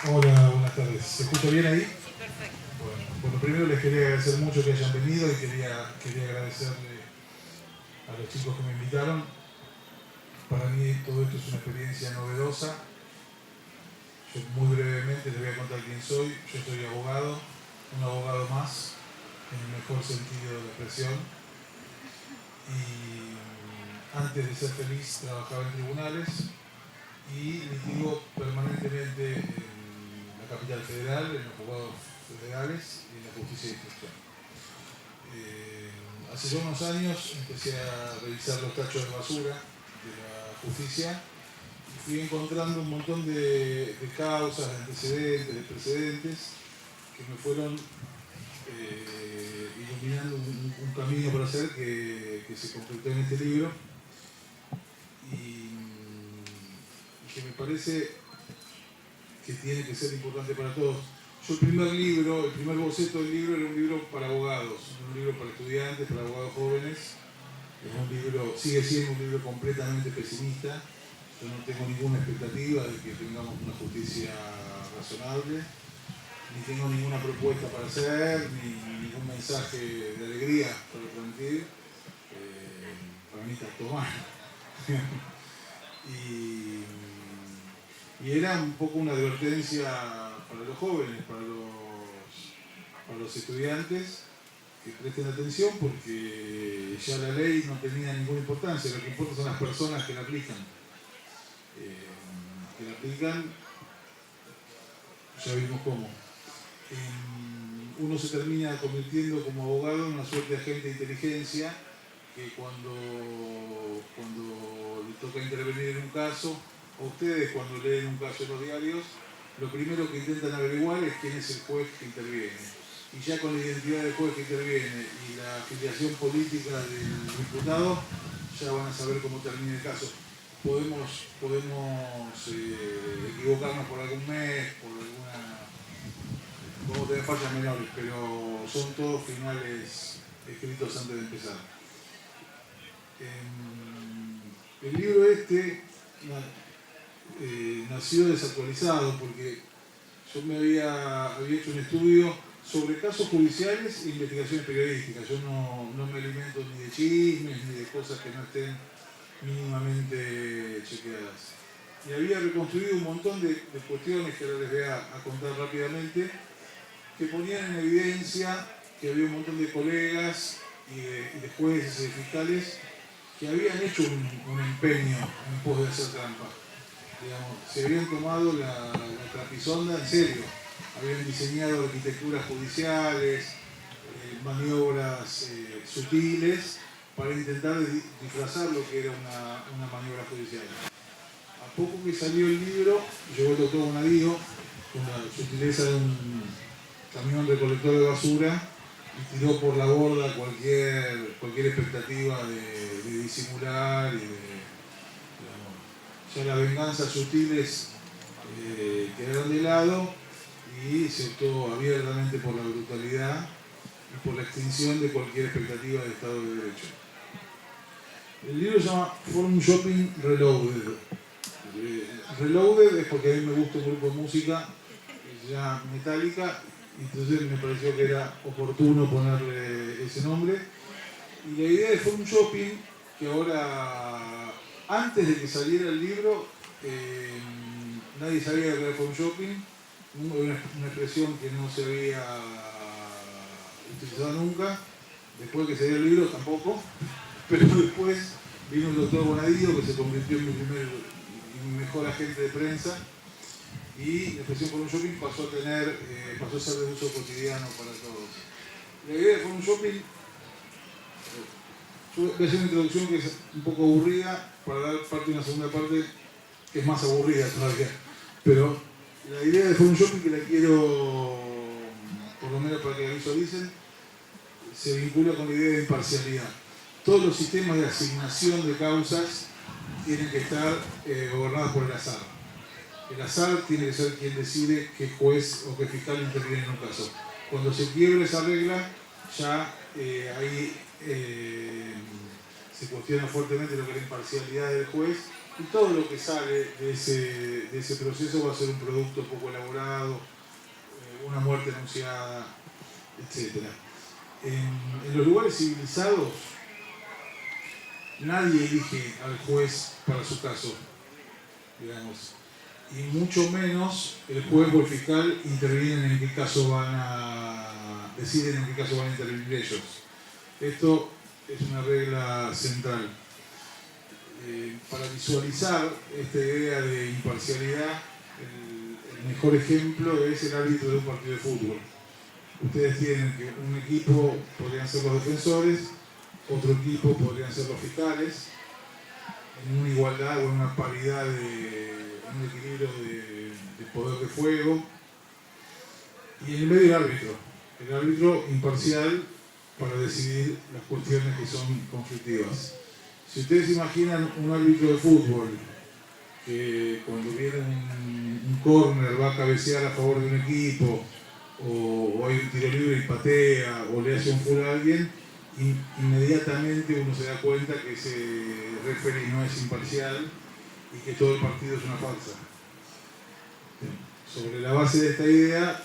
Hola, buenas tardes. ¿Se escucha bien ahí? Perfecto. Bueno, primero les quería agradecer mucho que hayan venido y quería agradecerle a los chicos que me invitaron. Para mí todo esto es una experiencia novedosa. Yo muy brevemente les voy a contar quién soy. Yo soy abogado, un abogado más, en el mejor sentido de la expresión. Y antes de ser feliz trabajaba en tribunales y litigo permanentemente en la capital federal, en los juzgados federales y en la justicia de instrucción. Hace ya unos años empecé a revisar los tachos de basura de la justicia y fui encontrando un montón de causas, de antecedentes, de precedentes que me fueron iluminando un camino para hacer que se completó en este libro y que me parece que tiene que ser importante para todos. Yo el primer boceto del libro era un libro para abogados, un libro para estudiantes, para abogados jóvenes. Es un libro, sigue siendo un libro completamente pesimista. Yo no tengo ninguna expectativa de que tengamos una justicia razonable, ni tengo ninguna propuesta para hacer, ni ningún mensaje de alegría para transmitir. Para mí está todo mal. Y era un poco una advertencia para los jóvenes, para los estudiantes, que presten atención porque ya la ley no tenía ninguna importancia, lo que importa son las personas que la aplican. Ya vimos cómo. Uno se termina convirtiendo como abogado en una suerte de agente de inteligencia que cuando le toca intervenir en un caso, a ustedes cuando leen un caso en los diarios, lo primero que intentan averiguar es quién es el juez que interviene. Y ya con la identidad del juez que interviene y la afiliación política del diputado, ya van a saber cómo termina el caso. Podemos equivocarnos por algún mes, podemos tener fallas menores, pero son todos finales escritos antes de empezar. El libro este nació desactualizado porque yo me había hecho un estudio sobre casos judiciales e investigaciones periodísticas. Yo no me alimento ni de chismes ni de cosas que no estén mínimamente chequeadas. Y había reconstruido un montón de cuestiones que ahora les voy a contar rápidamente, que ponían en evidencia que había un montón de colegas y de jueces y de fiscales que habían hecho un empeño en pos de hacer trampa. Digamos, se habían tomado la trapisonda en serio, habían diseñado arquitecturas judiciales, maniobras sutiles para intentar disfrazar lo que era una maniobra judicial. A poco que salió el libro, llegó el doctor Bonadío con la sutileza de un camión recolector de basura y tiró por la borda cualquier expectativa de disimular y ya las venganzas sutiles quedaron de lado y se optó abiertamente por la brutalidad y por la extinción de cualquier expectativa de Estado de Derecho. El libro se llama Forum Shopping Reloaded. Reloaded es porque a mí me gusta un grupo de música que se llama Metallica, entonces me pareció que era oportuno ponerle ese nombre. Y la idea de Forum Shopping, que ahora, antes de que saliera el libro, nadie sabía lo que era Forum Shopping, una expresión que no se había utilizado nunca. Después de que salió el libro tampoco, pero después vino el doctor Bonadío, que se convirtió en mi mejor agente de prensa, y la expresión Forum Shopping pasó a ser de uso cotidiano para todos. La idea de Forum Shopping, yo voy a hacer una introducción que es un poco aburrida para dar parte de una segunda parte que es más aburrida todavía, pero la idea de Forum Shopping, que la quiero, por lo menos para que la visualicen, se vincula con la idea de imparcialidad. Todos los sistemas de asignación de causas tienen que estar gobernados por el azar. El azar tiene que ser quien decide qué juez o qué fiscal interviene en un caso. Cuando se quiebra esa regla, ya ahí se cuestiona fuertemente lo que es la imparcialidad del juez y todo lo que sale de ese proceso va a ser un producto poco elaborado, una muerte anunciada, etc. En los lugares civilizados, nadie elige al juez para su caso, digamos, y mucho menos el juez o el fiscal intervienen en qué caso deciden en qué caso van a intervenir ellos. Esto es una regla central. Para visualizar esta idea de imparcialidad, el mejor ejemplo es el árbitro de un partido de fútbol. Ustedes tienen que un equipo podrían ser los defensores, otro equipo podrían ser los fiscales, en una igualdad o en una paridad, en un equilibrio de poder de fuego, y en el medio el árbitro imparcial para decidir las cuestiones que son conflictivas. Si ustedes imaginan un árbitro de fútbol que cuando viene un córner va a cabecear a favor de un equipo, o hay un tiro libre y patea, o le hace un full a alguien, inmediatamente uno se da cuenta que ese referee no es imparcial y que todo el partido es una farsa. Sobre la base de esta idea,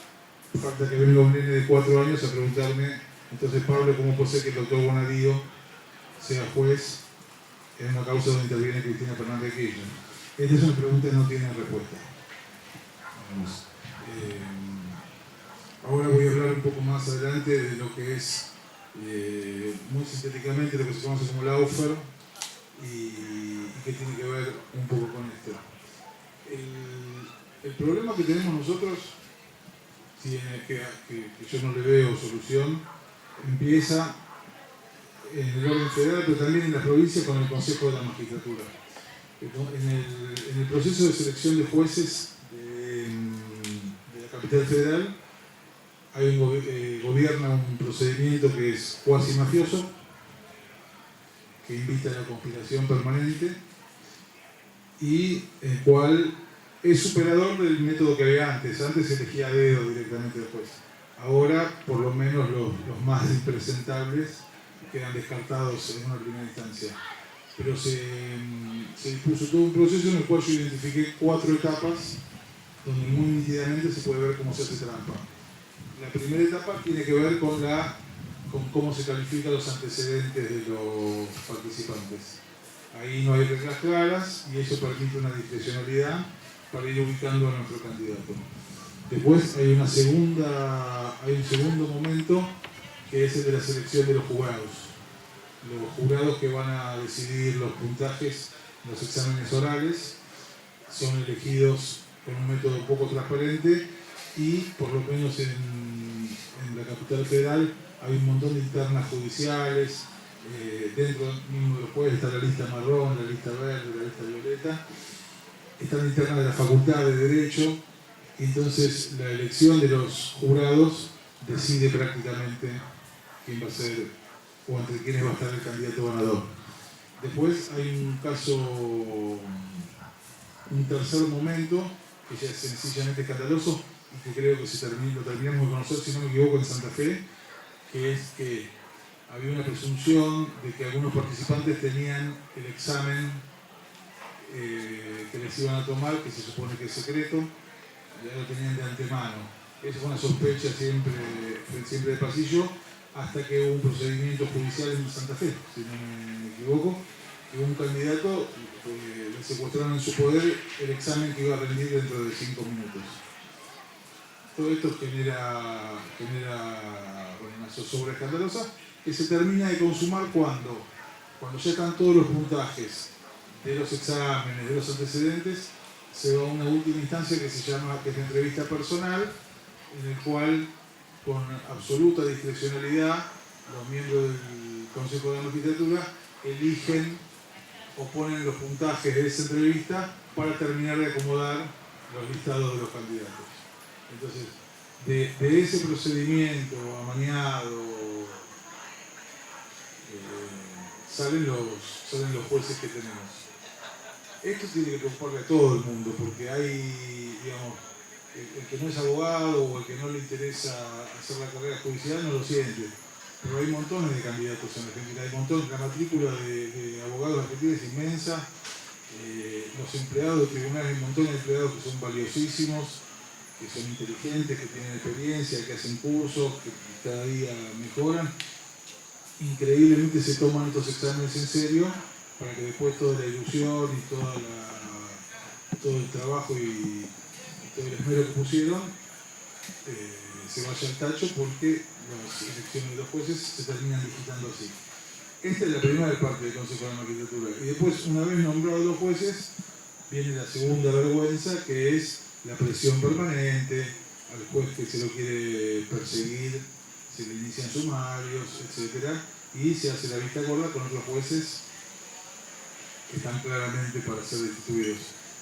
falta que venga un nene de 4 años a preguntarme, entonces Pablo, ¿cómo puede ser que el doctor Bonadío sea juez en una causa donde interviene Cristina Fernández de Kirchner? Estas son preguntas que no tienen respuesta. Ahora voy a hablar un poco más adelante de lo que es, muy sintéticamente, lo que se conoce como la OFER y que tiene que ver un poco con esto. El problema que tenemos nosotros, que yo no le veo solución, empieza en el orden federal, pero también en la provincia con el Consejo de la Magistratura. En el proceso de selección de jueces de la capital federal gobierna un procedimiento que es cuasi mafioso, que invita a la conspiración permanente y el cual es superador del método que había antes. Antes se elegía a dedo directamente al juez. Ahora, por lo menos, los más impresentables quedan descartados en una primera instancia. Pero se dispuso todo un proceso en el cual yo identifiqué 4 etapas donde muy nítidamente se puede ver cómo se hace trampa. La primera etapa tiene que ver con cómo se califican los antecedentes de los participantes. Ahí no hay reglas claras y eso permite una discrecionalidad para ir ubicando a nuestro candidato. Después hay un segundo momento que es el de la selección de los jurados. Los jurados que van a decidir los puntajes en los exámenes orales son elegidos con un método poco transparente y por lo menos en la capital federal hay un montón de internas judiciales. Dentro mismo de los jueces está la lista marrón, la lista verde, la lista violeta. Está la interna de la Facultad de Derecho. Y entonces la elección de los jurados decide prácticamente quién va a ser o entre quiénes va a estar el candidato ganador. Después hay un tercer momento que ya es sencillamente escandaloso y que creo que lo terminamos de conocer, si no me equivoco, en Santa Fe, que es que había una presunción de que algunos participantes tenían el examen que les iban a tomar, que se supone que es secreto, ya lo tenían de antemano. Esa fue una sospecha siempre de pasillo, hasta que hubo un procedimiento judicial en Santa Fe, si no me equivoco, que un candidato le secuestraron en su poder el examen que iba a rendir dentro de 5 minutos. Todo esto genera una zozobra escandalosa que se termina de consumar cuando ya están todos los puntajes de los exámenes, de los antecedentes, se va a una última instancia que es la entrevista personal, en el cual, con absoluta discrecionalidad, los miembros del Consejo de la Magistratura eligen o ponen los puntajes de esa entrevista para terminar de acomodar los listados de los candidatos. Entonces, de ese procedimiento amañado salen los jueces que tenemos. Esto tiene que preocuparle a todo el mundo, porque hay, digamos, el que no es abogado o el que no le interesa hacer la carrera judicial no lo siente. Pero hay montones de candidatos en Argentina, hay montones, la matrícula de abogados argentinos es inmensa, Los empleados del tribunal, hay un montón de empleados que son valiosísimos, que son inteligentes, que tienen experiencia, que hacen cursos, que cada día mejoran. Increíblemente se toman estos exámenes en serio para que después toda la ilusión y todo el trabajo y todo el esmero que pusieron se vaya al tacho, porque las elecciones de los jueces se terminan digitando así. Esta es la primera parte del Consejo de la Magistratura. Y después, una vez nombrados los jueces, viene la segunda vergüenza, que es la presión permanente al juez que se lo quiere perseguir, se le inician sumarios, etc. Y se hace la vista gorda con otros jueces que están claramente para ser destituidos.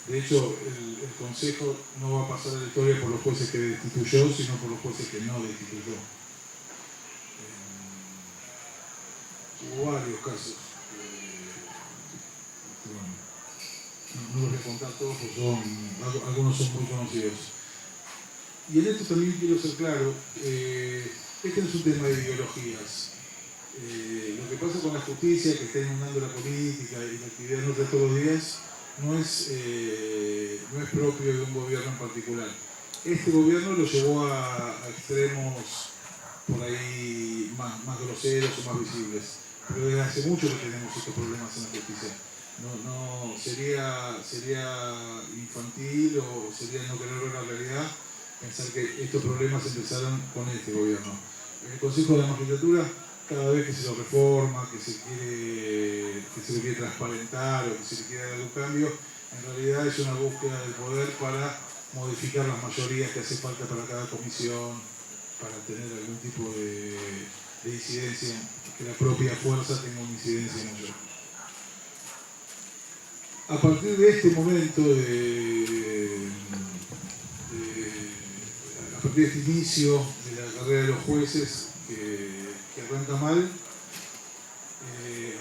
De hecho, el Consejo no va a pasar a la historia por los jueces que destituyó, sino por los jueces que no destituyó. Hubo varios casos. No los voy a contar todos porque algunos son muy conocidos. Y en esto también quiero ser claro, este no es un tema de ideologías. Lo que pasa con la justicia, que está inundando la política y la actividad nuestra todos los días, no es propio de un gobierno en particular. Este gobierno lo llevó a extremos por ahí más groseros o más visibles. Pero desde hace mucho que tenemos estos problemas en la justicia. No sería infantil o sería no querer ver la realidad pensar que estos problemas empezaron con este gobierno. En el Consejo de la Magistratura, cada vez que se lo reforma, que se le quiere transparentar o que se le quiere dar algún cambio, en realidad es una búsqueda del poder para modificar las mayorías que hace falta para cada comisión, para tener algún tipo de incidencia, que la propia fuerza tenga una incidencia mayor. A partir de este momento, a partir de este inicio de la carrera de los jueces, que arranca mal,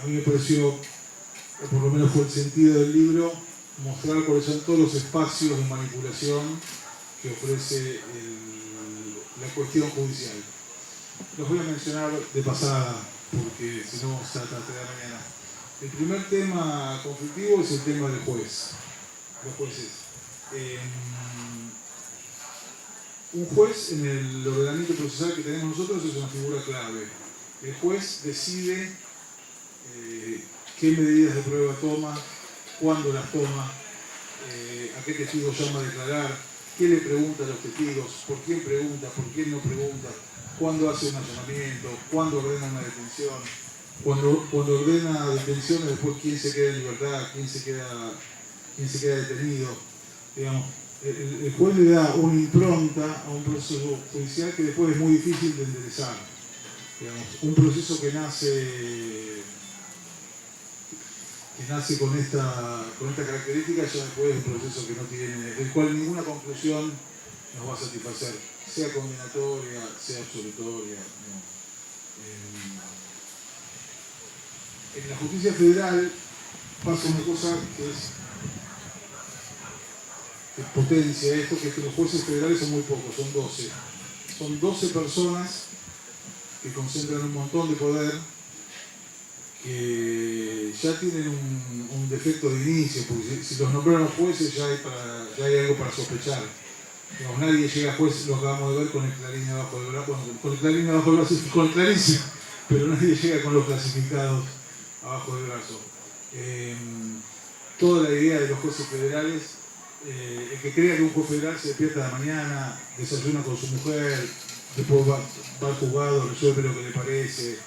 a mí me pareció, o por lo menos fue el sentido del libro, mostrar cuáles son todos los espacios de manipulación que ofrece la cuestión judicial. Los voy a mencionar de pasada, porque si no se trata de la mañana. El primer tema conflictivo es el tema del juez, los jueces. Un juez en el ordenamiento procesal que tenemos nosotros es una figura clave. El juez decide qué medidas de prueba toma, cuándo las toma, a qué testigos llama a declarar, qué le pregunta a los testigos, por quién pregunta, por quién no pregunta, cuándo hace un allanamiento, cuándo ordena una detención, cuando ordena detenciones, después quién se queda en libertad, quién se queda detenido. Digamos, el juez le da una impronta a un proceso judicial que después es muy difícil de enderezar. Digamos, un proceso que nace con esta característica ya después es un proceso que no tiene, del cual ninguna conclusión nos va a satisfacer, sea condenatoria, sea absolutoria. ¿No? En la justicia federal pasa una cosa que potencia esto, que es que los jueces federales son muy pocos, son 12. Son 12 personas que concentran un montón de poder, que ya tienen un defecto de inicio, porque si los nombraron jueces ya hay algo para sospechar. Digamos, nadie llega a juez, lo acabamos de ver con el Clarín abajo del brazo, bueno, con el Clarín abajo del brazo, con el Clarín, pero nadie llega con los clasificados abajo del brazo. Toda la idea de los jueces federales, el que crea que un juez federal se despierta de la mañana, desayuna con su mujer, después va al juzgado, resuelve lo que le parece,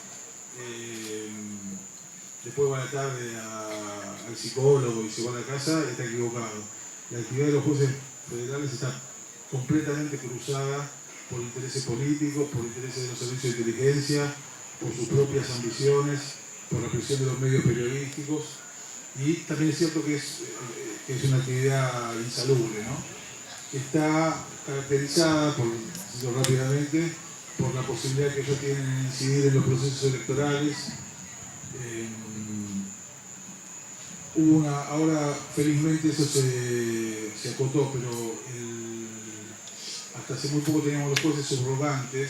después va a la tarde al psicólogo y se va a la casa, está equivocado. La actividad de los jueces federales está completamente cruzada por intereses políticos, por intereses de los servicios de inteligencia, por sus propias ambiciones, por la presión de los medios periodísticos, y también es cierto que es una actividad insalubre, ¿no? Está caracterizada, por decirlo rápidamente, por la posibilidad que ellos tienen de incidir en los procesos electorales. Ahora felizmente eso se acotó, pero hasta hace muy poco teníamos los jueces subrogantes,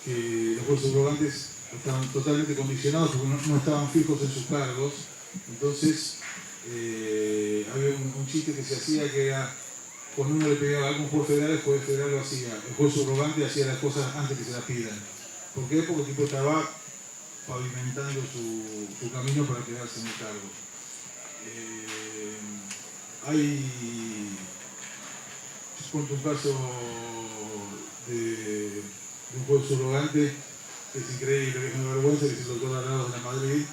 que los jueces subrogantes estaban totalmente condicionados porque no estaban fijos en sus cargos, entonces había un chiste que se hacía que era cuando uno le pegaba a algún juez federal, el juez federal lo hacía. El juez subrogante hacía las cosas antes que se las pidan. ¿Por qué? Porque el tipo estaba pavimentando su camino para quedarse en el cargo. Yo cuento un caso de un juez subrogante que es increíble, que es una vergüenza, que es el doctor Arados de la Madrid.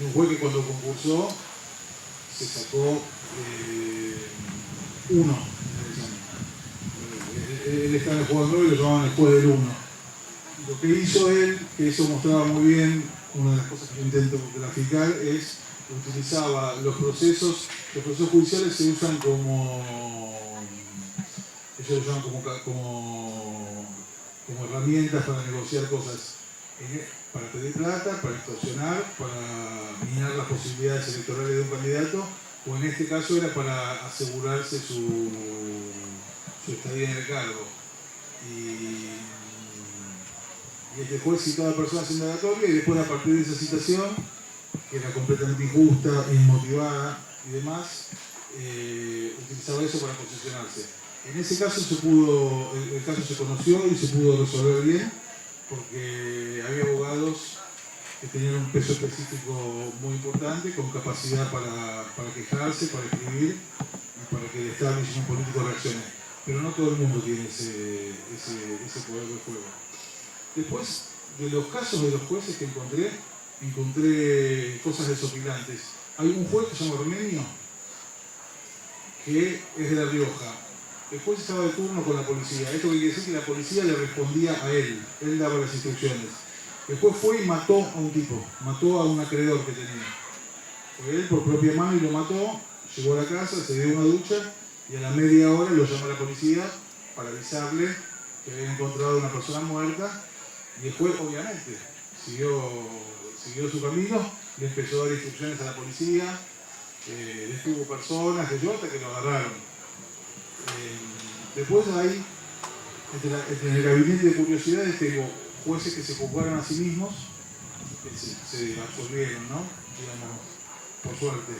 Un juez que cuando concursó se sacó 1 en el examen. Él estaba en el juego del 9 y lo llamaban el juez del 1. Lo que hizo él, que eso mostraba muy bien, una de las cosas que intento graficar, es utilizaba los procesos judiciales se usan ellos lo usan como herramientas para negociar cosas, para pedir plata, para extorsionar, para minar las posibilidades electorales de un candidato, o en este caso era para asegurarse su estadía en el cargo. Y este juez citaba a personas indagatorias y después, a partir de esa citación, que era completamente injusta, inmotivada y demás, utilizaba eso para posicionarse. En ese caso el caso se conoció y se pudo resolver bien, porque había abogados que tenían un peso específico muy importante, con capacidad para quejarse, para escribir y para que el establishment político reaccione. Pero no todo el mundo tiene ese poder de fuego. Después, de los casos de los jueces que encontré cosas desopilantes. Hay un juez que se llama Ormenio, que es de La Rioja. El juez estaba de turno con la policía. Esto quiere decir que la policía le respondía a él. Él daba las instrucciones. El juez fue y mató a un tipo. Mató a un acreedor que tenía. Fue él por propia mano y lo mató. Llegó a la casa, se dio una ducha y a la media hora lo llama la policía para avisarle que habían encontrado a una persona muerta. Y el juez, obviamente, siguió su camino, le empezó a dar instrucciones a la policía, detuvo personas, hasta que lo agarraron. Después hay, en el gabinete de curiosidades, tengo jueces que se juzgaron a sí mismos, que se absolvieron, ¿no? Digamos, por suerte.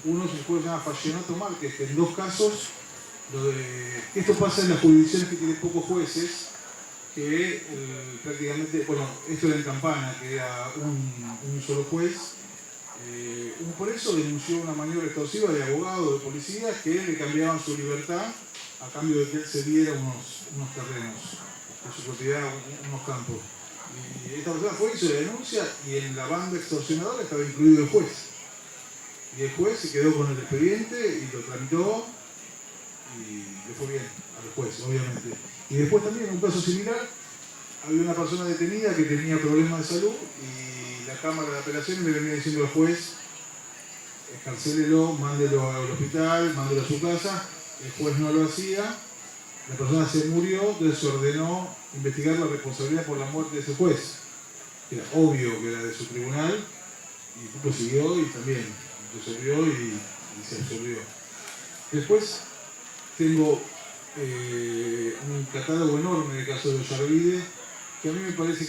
Uno es un juez que se llama Fascionato Márquez, que en 2 casos, esto pasa en las jurisdicciones que tienen pocos jueces, que prácticamente, esto era en Campana, que era un solo juez. Por eso denunció una maniobra extorsiva de abogados, de policías, que le cambiaban su libertad a cambio de que él cediera unos terrenos de su propiedad, unos campos. Y esta persona fue, hizo la denuncia, y en la banda extorsionadora estaba incluido el juez. Y el juez se quedó con el expediente y lo tramitó, y le fue bien al juez, obviamente. Y después también, en un caso similar, había una persona detenida que tenía problemas de salud y la Cámara de Apelaciones le venía diciendo al juez: escarcélelo, mándelo al hospital, mándelo a su casa. El juez no lo hacía, la persona se murió, entonces se ordenó investigar la responsabilidad por la muerte de ese juez. Era obvio que era de su tribunal, y el tipo siguió y también resolvió y se absolvió. Después tengo un catálogo enorme de casos de Ollarvide, que a mí me parece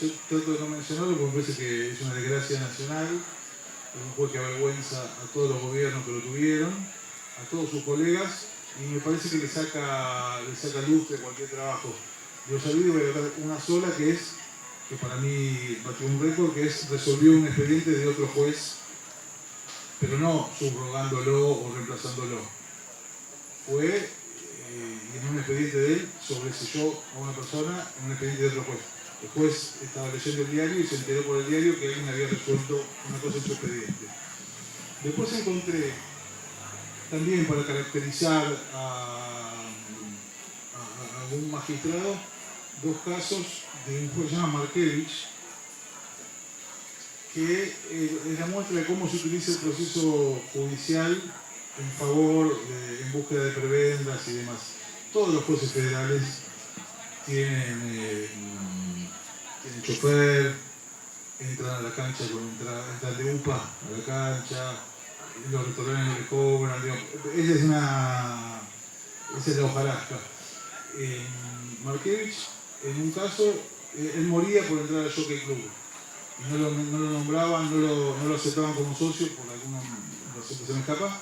yo trato de no mencionarlo porque me parece que es una desgracia nacional, es un juez que avergüenza a todos los gobiernos que lo tuvieron, a todos sus colegas, y me parece que le saca luz de cualquier trabajo. De Ollarvide voy a dar una sola, que para mí batió un récord, que resolvió un expediente de otro juez, pero no subrogándolo o reemplazándolo. Fue en un expediente de él, sobreselló a una persona en un expediente de otro juez. El juez estaba leyendo el diario y se enteró por el diario que alguien había resuelto una cosa en su expediente. Después encontré, también para caracterizar a algún magistrado, 2 casos de un juez que se llama Markevich, que es la muestra de cómo se utiliza el proceso judicial en búsqueda de prebendas y demás. Todos los jueces federales tienen chofer, entran a la cancha, entran de UPA a la cancha, los restaurantes no les cobran. Esa es la hojarasca. Markevich, en un caso, él moría por entrar al Jockey Club. Y no lo nombraban, no lo aceptaban como socio por alguna razón que se me escapa,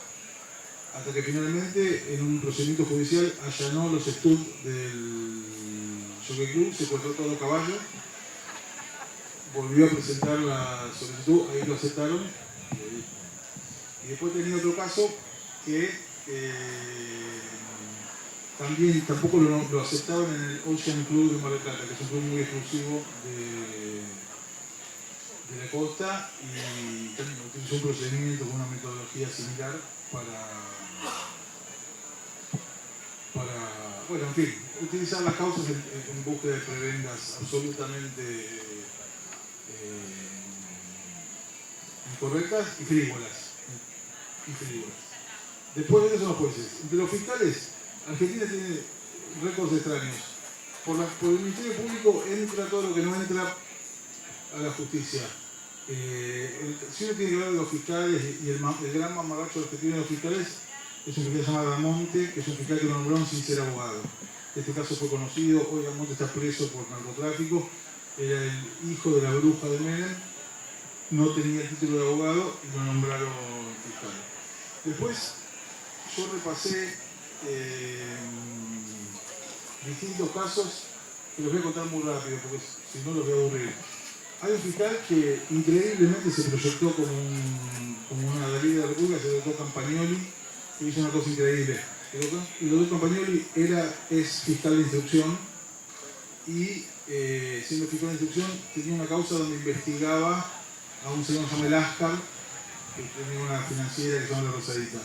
hasta que finalmente en un procedimiento judicial allanó los estuds del Jockey Club, secuestró todo caballo, volvió a presentar la solicitud, ahí lo aceptaron. Y después tenía otro caso que también tampoco lo aceptaban en el Ocean Club de Mar del Plata, que es un club muy exclusivo de la costa, y utilizó un procedimiento con una metodología similar bueno, en fin, utilizar las causas en búsqueda de prebendas absolutamente incorrectas y frívolas. Después de eso son los jueces. Entre los fiscales, Argentina tiene récords extraños. Por el Ministerio Público entra todo lo que no entra a la justicia. Si uno tiene que hablar de los fiscales y el gran mamarracho que tiene los fiscales es un fiscal llamado Damonte, que es un fiscal que lo nombraron sin ser abogado. Este caso fue conocido, hoy Damonte está preso por narcotráfico, era el hijo de la bruja de Menem, no tenía el título de abogado y lo nombraron fiscal. Después yo repasé distintos casos que los voy a contar muy rápido porque si no los voy a aburrir. Hay un fiscal que increíblemente se proyectó como una Dalí de la República, se doctor Campagnoli, que hizo una cosa increíble. El doctor Campagnoli es fiscal de instrucción y siendo fiscal de instrucción tenía una causa donde investigaba a un señor llamado Lascar, que tenía una financiera que se llama La Rosadita.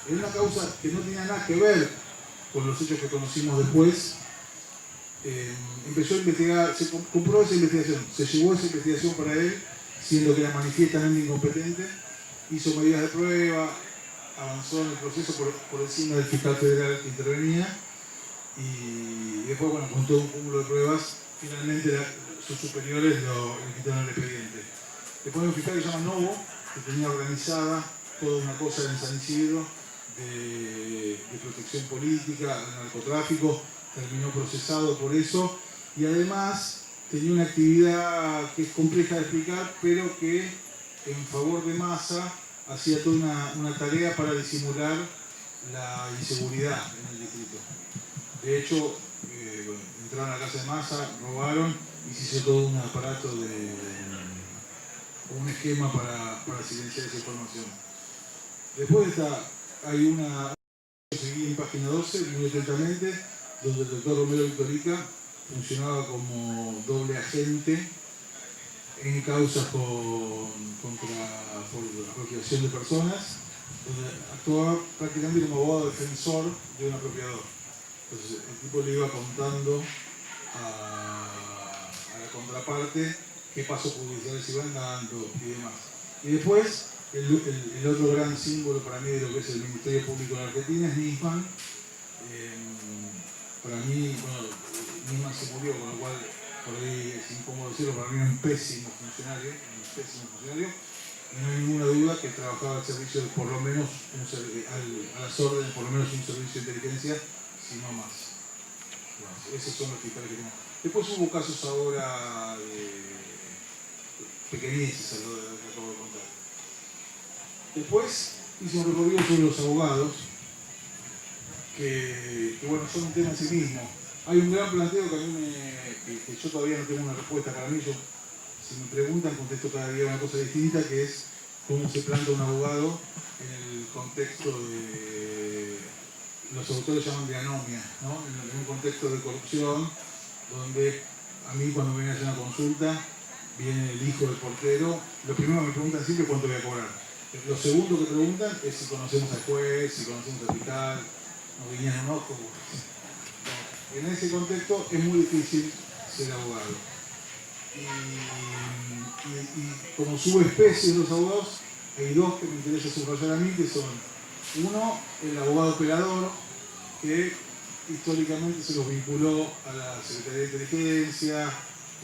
Era una causa que no tenía nada que ver con los hechos que conocimos después. Empezó a investigar, se compró esa investigación, se llevó esa investigación para él, siendo que era manifiestamente incompetente, hizo medidas de prueba, avanzó en el proceso por encima del fiscal federal que intervenía y después, bueno, con todo un cúmulo de pruebas, finalmente sus superiores le quitaron el expediente. Después hay un fiscal que se llama Novo, que tenía organizada toda una cosa en San Isidro de protección política, de narcotráfico, terminó procesado por eso y además tenía una actividad que es compleja de explicar, pero que en favor de Massa hacía toda una tarea para disimular la inseguridad en el distrito. De hecho, entraron a la casa de Massa, robaron y se hizo todo un aparato un esquema para silenciar esa información. Después hay una que seguí en página 12, muy atentamente, donde el doctor Romero Victorica funcionaba como doble agente en causas por apropiación de personas, donde actuaba prácticamente como abogado defensor de un apropiador. Entonces el tipo le iba contando a la contraparte qué pasos judiciales iban dando y demás. Y después, el otro gran símbolo para mí de lo que es el Ministerio Público de Argentina es Nisman. Para mí, bueno, Nisman se murió, con lo cual, por ahí es incómodo decirlo, para mí era un pésimo funcionario, y no hay ninguna duda que trabajaba al servicio de por lo menos, a las órdenes, por lo menos un servicio de inteligencia, si no más. Bueno, esos son los fiscales que tenemos. Después hubo casos ahora pequeñeces, a lo que acabo de contar. Después hice un recorrido sobre los abogados, que bueno, son un tema en sí mismo. Hay un gran planteo que a mí que yo todavía no tengo una respuesta para mí. Si me preguntan, contesto cada día una cosa distinta, que es cómo se planta un abogado en el contexto de, los autores llaman de anomia, ¿no? En un contexto de corrupción, donde a mí cuando me viene a hacer una consulta, viene el hijo del portero, lo primero que me preguntan siempre es cuánto voy a cobrar. Lo segundo que preguntan es si conocemos al juez, si conocemos al fiscal, nos guiñan un ojo. En ese contexto es muy difícil ser abogado. Y como subespecie de los abogados, hay dos que me interesa subrayar a mí, que son, uno, el abogado operador, que históricamente se los vinculó a la Secretaría de Inteligencia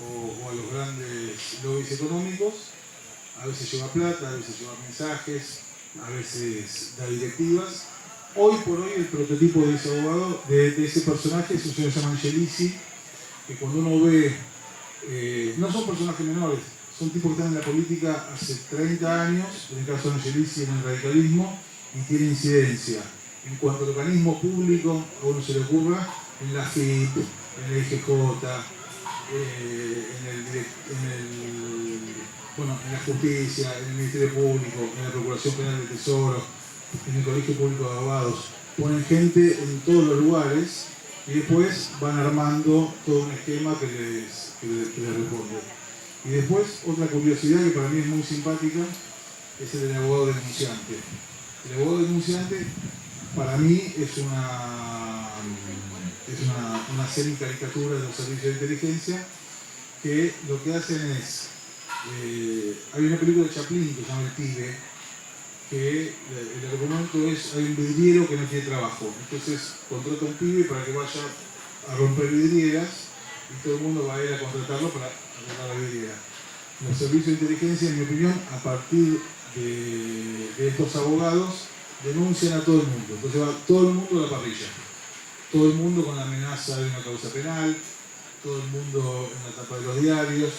o a los grandes lobbies económicos. A veces lleva plata, a veces lleva mensajes, a veces da directivas, Hoy por hoy el prototipo de ese abogado, de ese personaje, es un señor que se llama Angelici, que cuando uno ve, no son personajes menores, son tipos que están en la política hace 30 años, en el caso de Angelici en el radicalismo, y tiene incidencia. En cuanto al organismo público, a uno se le ocurra, en la FIP, en la IGJ, en la justicia, en el Ministerio Público, en la Procuración Penal del Tesoro, en el Colegio Público de Abogados, ponen gente en todos los lugares y después van armando todo un esquema que les responde. Y después, otra curiosidad que para mí es muy simpática, es el del abogado denunciante. El abogado denunciante, para mí, es una semi-caricatura de los servicios de inteligencia que lo que hacen es, hay una película de Chaplin que se llama El Tigre, que el argumento es, hay un vidriero que no tiene trabajo, entonces contrata a un pibe para que vaya a romper vidrieras y todo el mundo va a ir a contratarlo para arreglar la vidriera. Los servicios de inteligencia, en mi opinión, a partir de estos abogados, denuncian a todo el mundo, entonces va todo el mundo a la parrilla, todo el mundo con la amenaza de una causa penal, todo el mundo en la tapa de los diarios,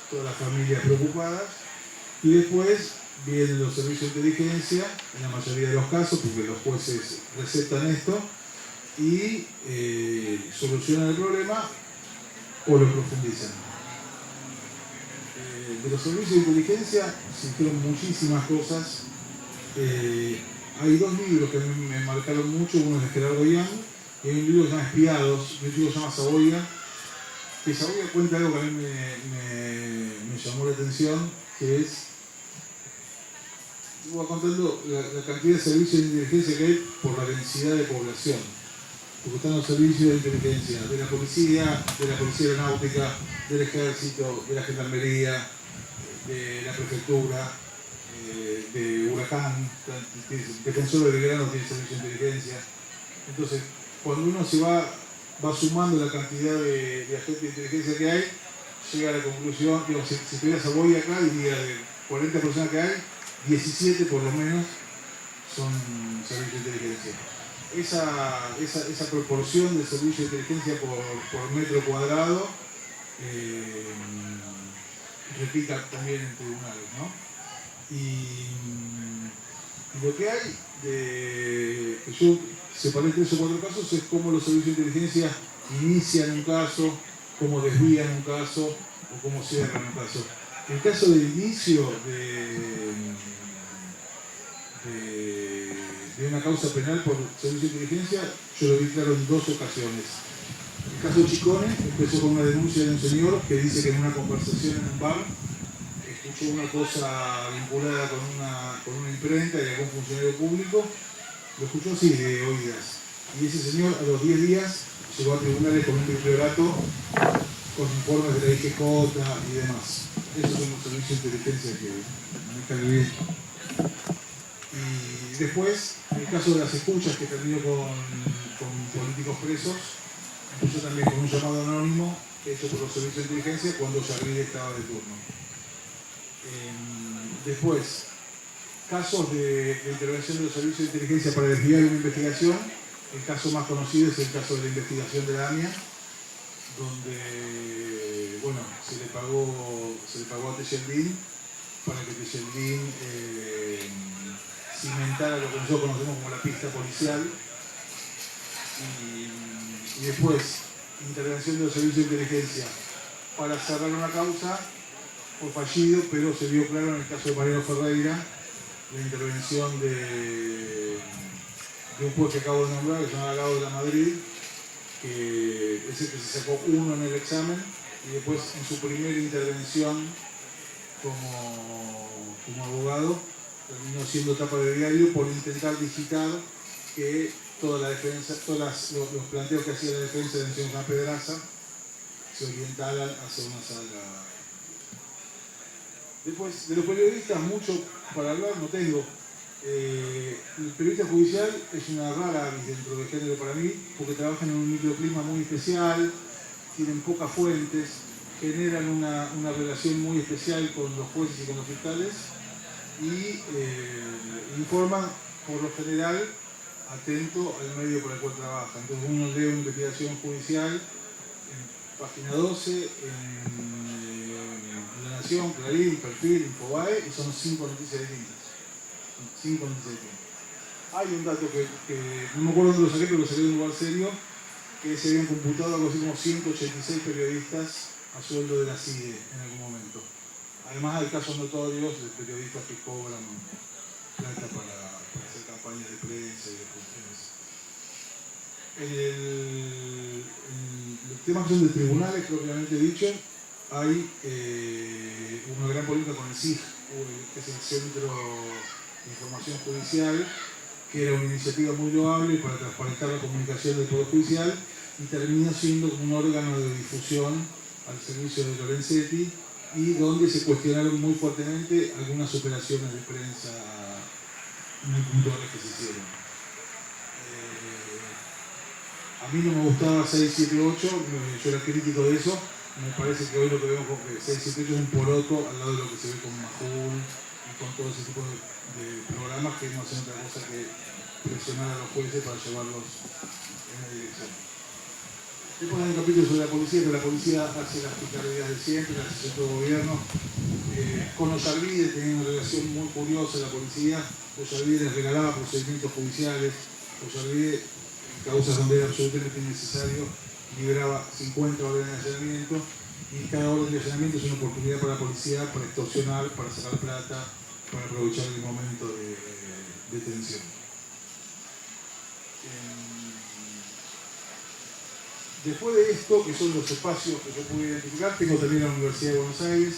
todas las familias preocupadas, y después vienen los servicios de inteligencia, en la mayoría de los casos, porque los jueces recetan esto, y solucionan el problema o lo profundizan. De los servicios de inteligencia se hicieron muchísimas cosas. Hay dos libros que a mí me marcaron mucho, uno es de Gerardo Young, y hay un libro que se llama Espiados, y un libro que se llama Saboya, que Saboya cuenta algo que a mí me llamó la atención, que es, voy contando la cantidad de servicios de inteligencia que hay por la densidad de población. Porque están los servicios de inteligencia de la policía aeronáutica, del ejército, de la gendarmería, de la prefectura, de Huracán, Defensor de Belgrano tiene servicio de inteligencia. Entonces, cuando uno se va sumando la cantidad de agentes de inteligencia que hay, llega a la conclusión, digo, si tuviera Saboya acá, diría de 40 personas que hay, 17 por lo menos son servicios de inteligencia. Esa proporción de servicios de inteligencia por metro cuadrado replica también en tribunales, ¿no? Y lo que hay, que yo separé 3 o 4 casos, es cómo los servicios de inteligencia inician un caso, cómo desvían un caso o cómo cierran un caso. El caso del inicio de una causa penal por servicio de inteligencia, yo lo vi claro en 2 ocasiones. El caso de Chicone empezó con una denuncia de un señor que dice que en una conversación en un bar escuchó una cosa vinculada con una imprenta y algún funcionario público, lo escuchó así de oídas. Y ese señor a los 10 días llegó a tribunales con un bibliorato, con informes de la IGJ y demás. Esos son los servicios de inteligencia que manejan bien. Y después, el caso de las escuchas que terminó con políticos presos, empezó también con un llamado anónimo hecho por los servicios de inteligencia cuando Yarvide estaba de turno. Después, casos de intervención de los servicios de inteligencia para desviar una investigación. El caso más conocido es el caso de la investigación de la AMIA, donde, bueno, se le pagó a Tejeldín para que Tejeldín cimentara lo que nosotros conocemos como la pista policial. Y después, intervención de los servicios de inteligencia para cerrar una causa fue fallido, pero se vio claro en el caso de Mariano Ferreira, la intervención de un juez que acabo de nombrar, que se llama Lago de la Madrid, que es el que se sacó 1 en el examen, y después en su primera intervención como abogado terminó siendo tapa de diario por intentar digitar que toda la defensa, los planteos que hacía la defensa de Nación Juan Pedraza se orientaran hacia una sala. Después, de los periodistas, mucho para hablar no tengo. El periodista judicial es una rara avis dentro del género para mí, porque trabajan en un microclima muy especial, tienen pocas fuentes, generan una relación muy especial con los jueces y con los fiscales y informan, por lo general, atento al medio por el cual trabaja. Entonces uno lee una investigación judicial en página 12, en La Nación, Clarín, Perfil, Infobae, y son 5 noticias distintas. Son 5 noticias distintas. Hay un dato que no me acuerdo dónde lo saqué, pero lo saqué de un lugar serio, que se habían computado algo así como 186 periodistas a sueldo de la CIDE en algún momento. Además hay casos notorios de periodistas que cobran plata para hacer campañas de prensa y de funciones. En el tema que son de tribunales, propiamente dicho, hay una gran polémica con el CIJ, que es el Centro de Información Judicial, que era una iniciativa muy loable para transparentar la comunicación del Poder Judicial y termina siendo como un órgano de difusión al servicio de Lorenzetti, y donde se cuestionaron muy fuertemente algunas operaciones de prensa muy puntuales que se hicieron. A mí no me gustaba 678, yo era crítico de eso. Me parece que hoy lo que vemos con que 678 es un poroto al lado de lo que se ve con Majul y con todo ese tipo de programas que no hacen otra cosa que presionar a los jueces para llevarlos en la dirección. Después hay un capítulo sobre la policía, que la policía hace las picardías de siempre, las hace todo el gobierno. Con Ollarvide tenía una relación muy curiosa la policía. Ollarvide les regalaba procedimientos judiciales. Ollarvide, en causas donde era absolutamente innecesario, liberaba 50 órdenes de allanamiento, y cada orden de allanamiento es una oportunidad para la policía para extorsionar, para sacar plata, para aprovechar el momento de tensión. Después de esto, que son los espacios que yo pude identificar, tengo también la Universidad de Buenos Aires,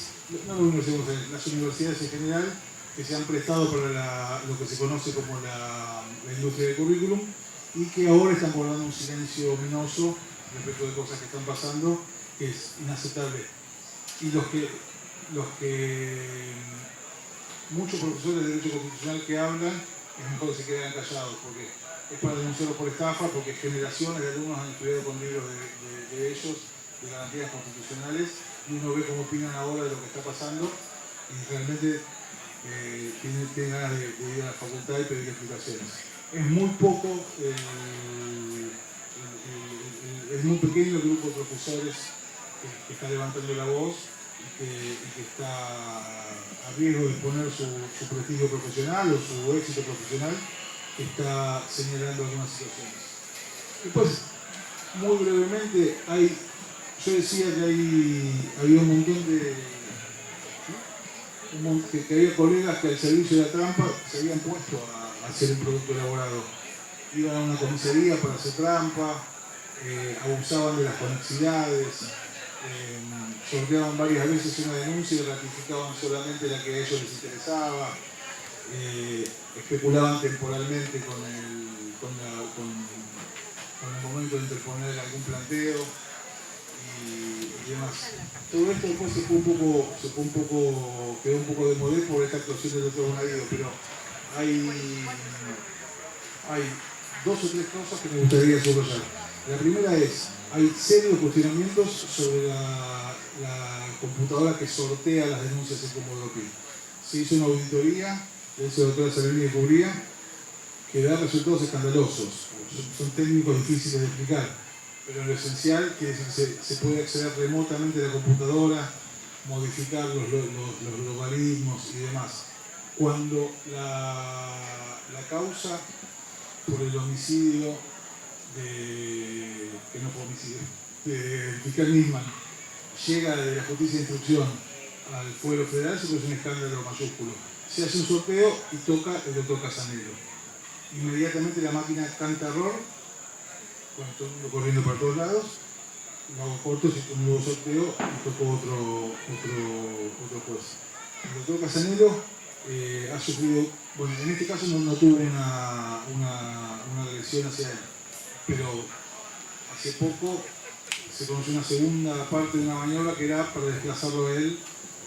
no la Universidad de Buenos Aires, las universidades en general, que se han prestado para lo que se conoce como la industria del currículum, y que ahora están guardando un silencio ominoso respecto de cosas que están pasando, que es inaceptable. Y los que muchos profesores de Derecho Constitucional que hablan, es mejor que se queden callados, porque es para denunciarlos por estafa, porque generaciones de alumnos han estudiado con libros de ellos, de garantías constitucionales, y uno ve cómo opinan ahora de lo que está pasando, y realmente tiene ganas de ir a la facultad y pedir explicaciones. Es muy poco, es muy pequeño el grupo de profesores que está levantando la voz y que está a riesgo de exponer su prestigio profesional o su éxito profesional, que está señalando algunas situaciones. Después, muy brevemente, yo decía que había un montón que había colegas que al servicio de la trampa se habían puesto a hacer un producto elaborado. Iban a una comisaría para hacer trampa, abusaban de las conexidades, sorteaban varias veces una denuncia y ratificaban solamente la que a ellos les interesaba, especulaban temporalmente con el momento de interponer algún planteo y demás. Todo esto después quedó un poco de modé por esta actuación del doctor Bonadío, pero hay 2 o 3 cosas que me gustaría subrayar. La primera es, hay serios cuestionamientos sobre la computadora que sortea las denuncias en Comodoro Pi. Se hizo una auditoría, la hizo la doctora Salvini de Cubría, que da resultados escandalosos. Son técnicos difíciles de explicar, pero en lo esencial quiere decir que se puede acceder remotamente a la computadora, modificar los logaritmos y demás. Cuando la causa por el homicidio de Fiscal Nisman llega de la justicia de instrucción al fuero federal, eso es un escándalo mayúsculo. Se hace un sorteo y toca el doctor Casanelo. Inmediatamente la máquina canta error, con todo el mundo corriendo para todos lados, lo hago corto, se hizo un nuevo sorteo y tocó otro juez. El doctor Casanelo ha sufrido, bueno, en este caso no tuvo una agresión hacia él, pero hace poco se conoció una segunda parte de una maniobra que era para desplazarlo a él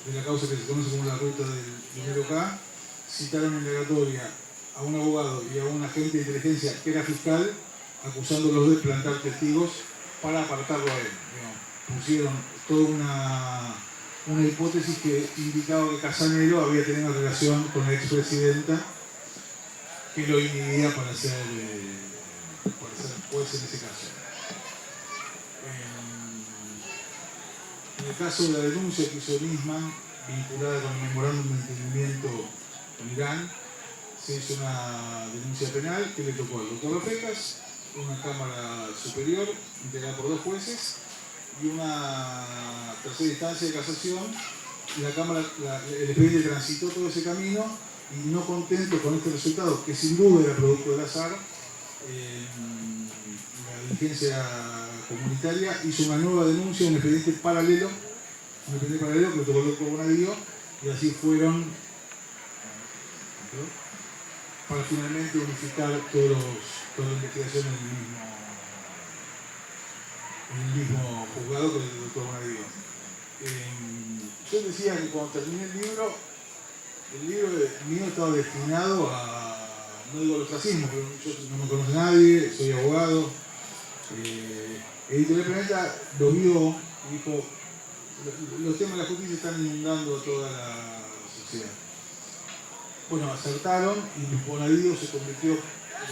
de la causa que se conoce como la ruta del dinero K. Citaron en indagatoria a un abogado y a un agente de inteligencia que era fiscal, acusándolos de plantar testigos para apartarlo a él. Bueno, pusieron toda una hipótesis que indicaba que Casanelo había tenido una relación con la expresidenta que lo inhibía para ser juez en ese caso. En el caso de la denuncia que hizo Nisman, vinculada con el memorándum de entendimiento con Irán, se hizo una denuncia penal que le tocó al doctor Rafecas, una Cámara Superior integrada por 2 jueces y una tercera instancia de casación. La Cámara, el expediente transitó todo ese camino y no contento con este resultado, que sin duda era producto del azar, la dirigencia comunitaria hizo una nueva denuncia, un expediente paralelo que le tocó el doctor Bonadío, y así fueron para finalmente unificar toda la investigación en el mismo juzgado con el doctor Bonadío. Yo decía que cuando terminé el libro mío estaba destinado a, no digo al ostracismo, pero yo no me conoce nadie, soy abogado. Editorial Planeta lo vio y dijo, los temas de la justicia están inundando a toda la sociedad. Bueno, acertaron y Bonadío se convirtió,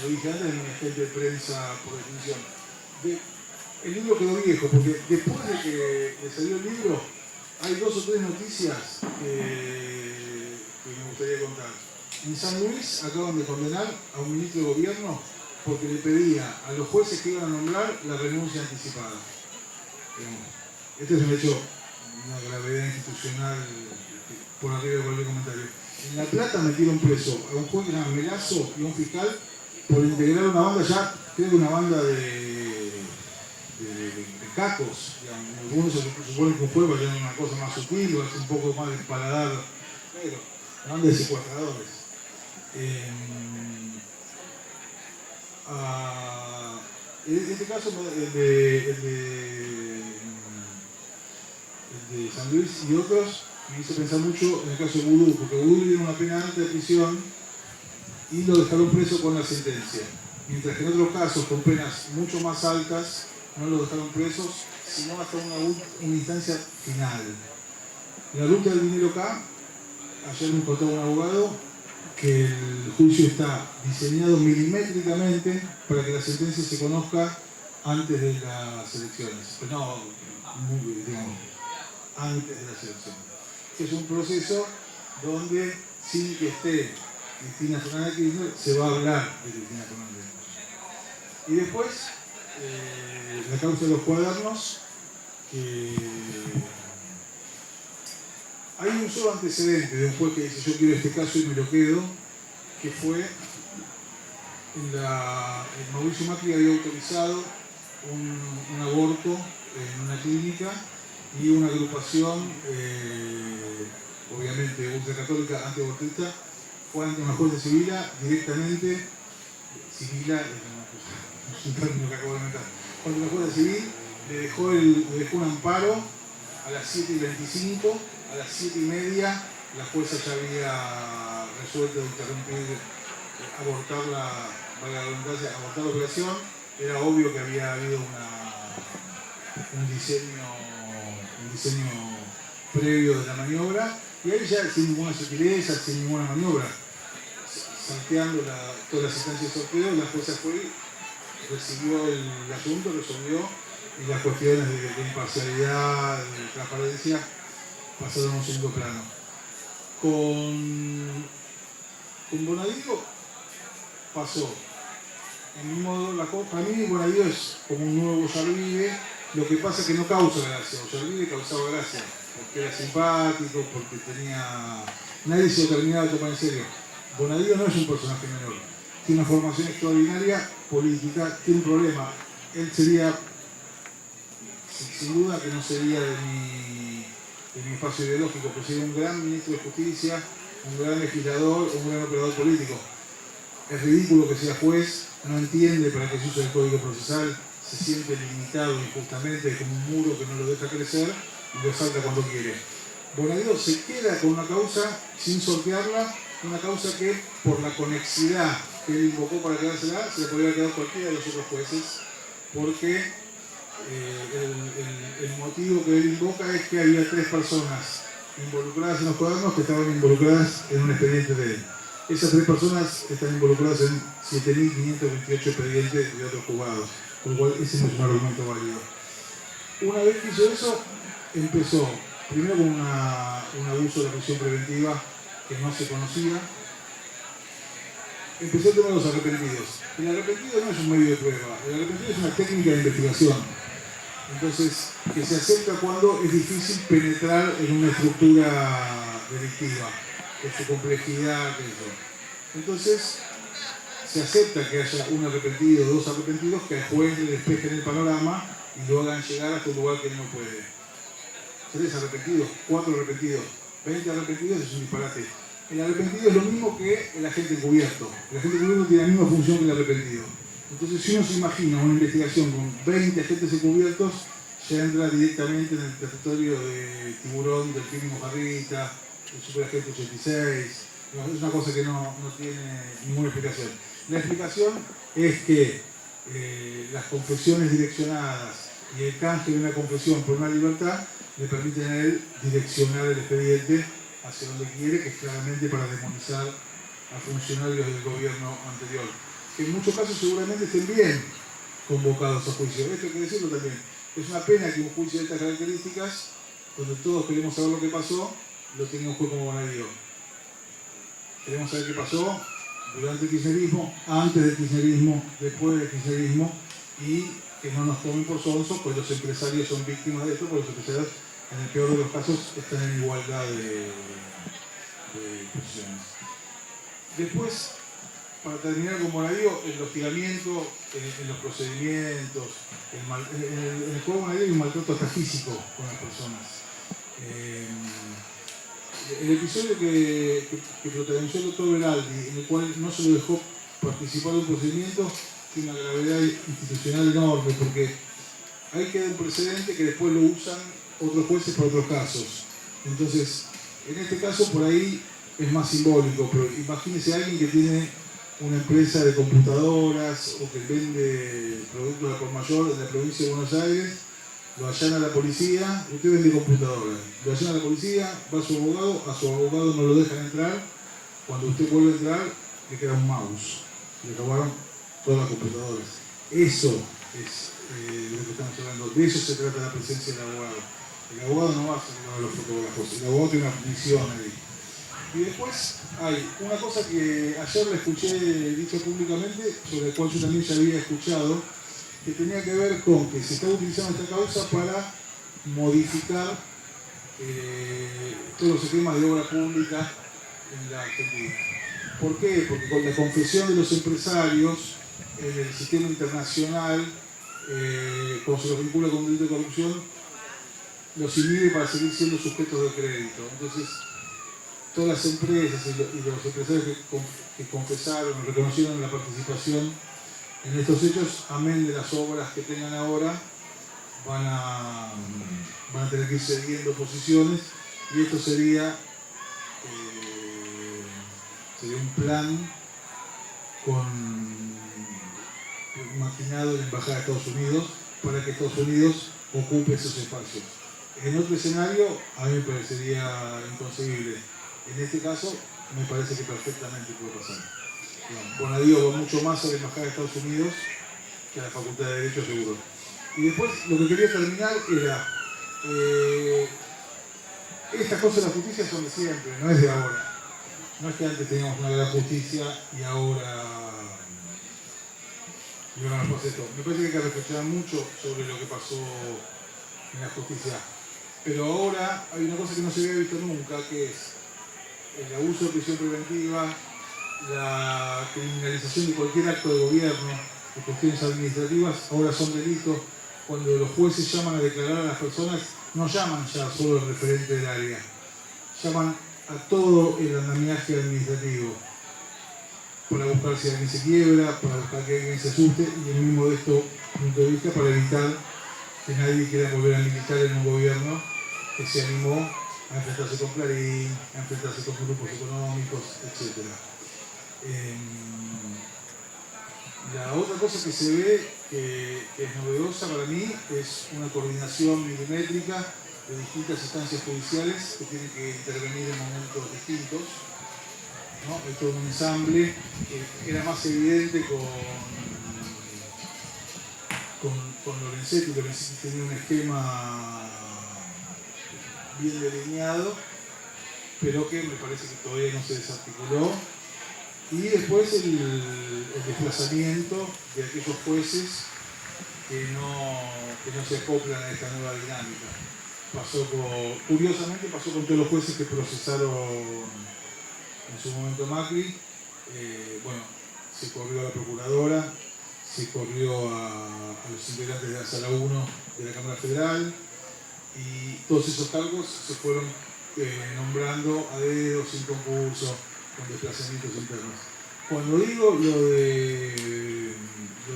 lo dije antes, en un agente de prensa por definición. El libro quedó viejo, porque después de que salió el libro, hay 2 o 3 noticias que me gustaría contar. En San Luis acaban de condenar a un ministro de gobierno porque le pedía a los jueces que iban a nombrar la renuncia anticipada. Este es un hecho, una gravedad institucional por arriba de cualquier comentario. En La Plata metieron preso a un juez que se llama Melazo y a un fiscal por integrar una banda, ya creo que una banda de cacos. Digamos. Algunos se supone que un juez va a tener una cosa más sutil o hace un poco más de paladar negro. Una banda de secuestradores. En este caso, el de San Luis y otros, me hizo pensar mucho en el caso de Vudú, porque Vudú le dieron una pena alta de prisión y lo dejaron preso con la sentencia. Mientras que en otros casos, con penas mucho más altas, no lo dejaron presos, sino hasta una instancia final. En la ruta del dinero acá, ayer me contaba un abogado que el juicio está diseñado milimétricamente para que la sentencia se conozca antes de las elecciones. Pero no, digamos, antes de las elecciones. Es un proceso donde, sin que esté Cristina Fernández de Kirchner, se va a hablar de Cristina Fernández de Kirchner. Y después, la causa de los cuadernos, que hay un solo antecedente de un juez que dice yo quiero este caso y me lo quedo, que fue Mauricio Macri había autorizado un aborto en una clínica y una agrupación, obviamente ultracatólica antiabortista, fue ante una jueza civil directamente, es un término que acabo de inventar, cuando la jueza civil le dejó un amparo a las 7:25, a las 7:30 la jueza ya había resuelto interrumpir, abortar la operación. Era obvio que había habido un diseño previo de la maniobra, y ahí ya sin ninguna sutileza, sin ninguna maniobra, salteando todas las instancias de sorteo, la jueza fue, recibió el asunto, resolvió, y las cuestiones de imparcialidad, de transparencia, pasaron a un segundo plano. Con Bonadío pasó. En un modo, para mí Bonadío es como un nuevo Ollarvide, lo que pasa es que no causa gracia. Ollarvide causaba gracia, porque era simpático, porque nadie se lo terminaba de tomar en serio. Bonadío no es un personaje menor, tiene una formación extraordinaria política, tiene un problema. Él sería, sin duda que no sería de mi espacio ideológico, pero sería un gran ministro de Justicia, un gran legislador, un gran operador político. Es ridículo que sea juez, no entiende para qué se usa el Código Procesal, se siente limitado injustamente como un muro que no lo deja crecer y lo salta cuando quiere. Bonadío se queda con una causa sin sortearla, una causa que por la conexidad que él invocó para quedársela, se le podría quedar cualquiera de los otros jueces, porque el motivo que él invoca es que había 3 personas involucradas en los cuadernos que estaban involucradas en un expediente de él. Esas 3 personas están involucradas en 7.528 expedientes de otros juzgados, con lo cual ese no es un argumento válido. Una vez que hizo eso, empezó primero con un abuso de la prisión preventiva que no se conocía. Empezó el tema de los arrepentidos. El arrepentido no es un medio de prueba, el arrepentido es una técnica de investigación. Entonces, que se acepta cuando es difícil penetrar en una estructura delictiva, en su complejidad, eso. Entonces, se acepta que haya un arrepentido, 2 arrepentidos, que al juez le despejen el panorama y lo hagan llegar hasta un lugar que él no puede. 3 arrepentidos, 4 arrepentidos, 20 arrepentidos es un disparate. El arrepentido es lo mismo que el agente encubierto. El agente encubierto tiene la misma función que el arrepentido. Entonces, si uno se imagina una investigación con 20 agentes encubiertos, ya entra directamente en el territorio de Tiburón, Delfín y Mojarrita, el superagente 86. Es una cosa que no tiene ninguna explicación. La explicación es que las confesiones direccionadas y el canje de una confesión por una libertad le permiten a él direccionar el expediente hacia donde quiere, que es claramente para demonizar a funcionarios del gobierno anterior, que en muchos casos seguramente estén bien convocados a juicio. Esto hay que decirlo también. Es una pena que un juicio de estas características, donde todos queremos saber lo que pasó, lo tenga un juez como Bonadío. Queremos saber qué pasó durante el kirchnerismo, antes del kirchnerismo, después del kirchnerismo, y que no nos tomen por sonsos, pues los empresarios son víctimas de esto, porque los empresarios, en el peor de los casos, están en igualdad de posiciones. Después, para terminar con Bonadío, el hostigamiento en los procedimientos, en el juego Bonadío hay un maltrato hasta físico con las personas. El episodio que protagonizó el doctor Beraldi, en el cual no se lo dejó participar de un procedimiento, tiene una gravedad institucional enorme, porque ahí queda un precedente que después lo usan otros jueces para otros casos. Entonces, en este caso por ahí es más simbólico, pero imagínese a alguien que tiene una empresa de computadoras o que vende productos al por mayor en la provincia de Buenos Aires, lo allana la policía, usted vende computadoras, lo allana la policía, va a su abogado no lo dejan entrar, cuando usted vuelve a entrar le queda un mouse, le robaron todas las computadoras. Eso es de lo que estamos hablando, de eso se trata la presencia del abogado. El abogado no va a ser uno de los fotógrafos, el abogado tiene una misión ahí. Y después hay una cosa que ayer la escuché dicho públicamente, sobre la cual yo también ya había escuchado, que tenía que ver con que se está utilizando esta causa para modificar todos los esquemas de obra pública en la Argentina. ¿Por qué? Porque con la confesión de los empresarios en el sistema internacional, cuando se los vincula con un delito de corrupción, los inhibe para seguir siendo sujetos de crédito. Entonces, todas las empresas y los empresarios que confesaron, reconocieron la participación en estos hechos, amén de las obras que tengan ahora, van a tener que ir cediendo posiciones, y esto sería un plan maquinado en la Embajada de Estados Unidos para que Estados Unidos ocupe esos espacios. En otro escenario, a mí me parecería inconcebible. En este caso, me parece que perfectamente puede pasar. Bonadío va mucho más a la Embajada de Estados Unidos que a la Facultad de Derecho, seguro. Y después, lo que quería terminar era, estas cosas de la justicia son de siempre, no es de ahora. No es que antes teníamos una gran justicia y ahora nos pasa esto. Me parece que hay que reflexionar mucho sobre lo que pasó en la justicia. Pero ahora hay una cosa que no se había visto nunca, que es el abuso de prisión preventiva, la criminalización de cualquier acto de gobierno, de cuestiones administrativas, ahora son delitos. Cuando los jueces llaman a declarar a las personas, no llaman ya solo al referente del área, llaman a todo el andamiaje administrativo, para buscar si alguien se quiebra, para buscar que alguien se asuste, y el mismo de estos punto de vista para evitar que nadie quiera volver a militar en un gobierno que se animó a enfrentarse con Clarín, a enfrentarse con grupos económicos, etc. La otra cosa que se ve que es novedosa para mí es una coordinación milimétrica de distintas instancias judiciales que tienen que intervenir en momentos distintos. ¿no? Hay todo un ensamble que era más evidente con Lorenzetti. Lorenzetti tenía un esquema bien delineado, pero que me parece que todavía no se desarticuló. Y después el desplazamiento de aquellos jueces que no se acoplan a esta nueva dinámica. Curiosamente pasó con todos los jueces que procesaron en su momento Macri. Bueno, se corrió a la procuradora, se corrió a los integrantes de la Sala 1 de la Cámara Federal, y todos esos cargos se fueron nombrando a dedo, sin concurso, con desplazamientos internos. Cuando digo lo de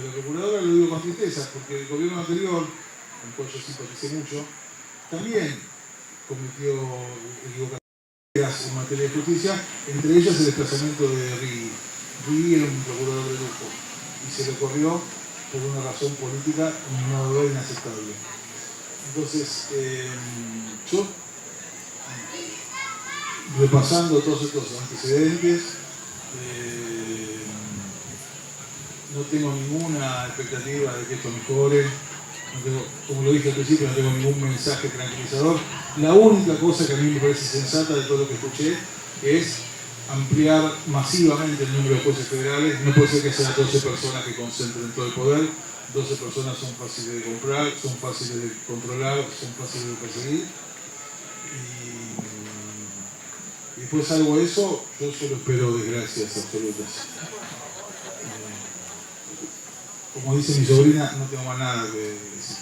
la procuradora, lo digo con tristeza, porque el gobierno anterior, con el cual yo simpaticé mucho, también cometió equivocaciones en materia de justicia, entre ellas el desplazamiento de Rigui. Rigui era un procurador de lujo y se le corrió por una razón política no inaceptable. Entonces, yo, repasando todos estos antecedentes, no tengo ninguna expectativa de que esto mejore. No tengo, como lo dije al principio, no tengo ningún mensaje tranquilizador. La única cosa que a mí me parece sensata de todo lo que escuché es ampliar masivamente el número de jueces federales. No puede ser que sean 12 personas que concentren todo el poder. 12 personas son fáciles de comprar, son fáciles de controlar, son fáciles de perseguir. Y después, salvo eso, yo solo espero desgracias absolutas. Como dice mi sobrina, no tengo más nada que decir.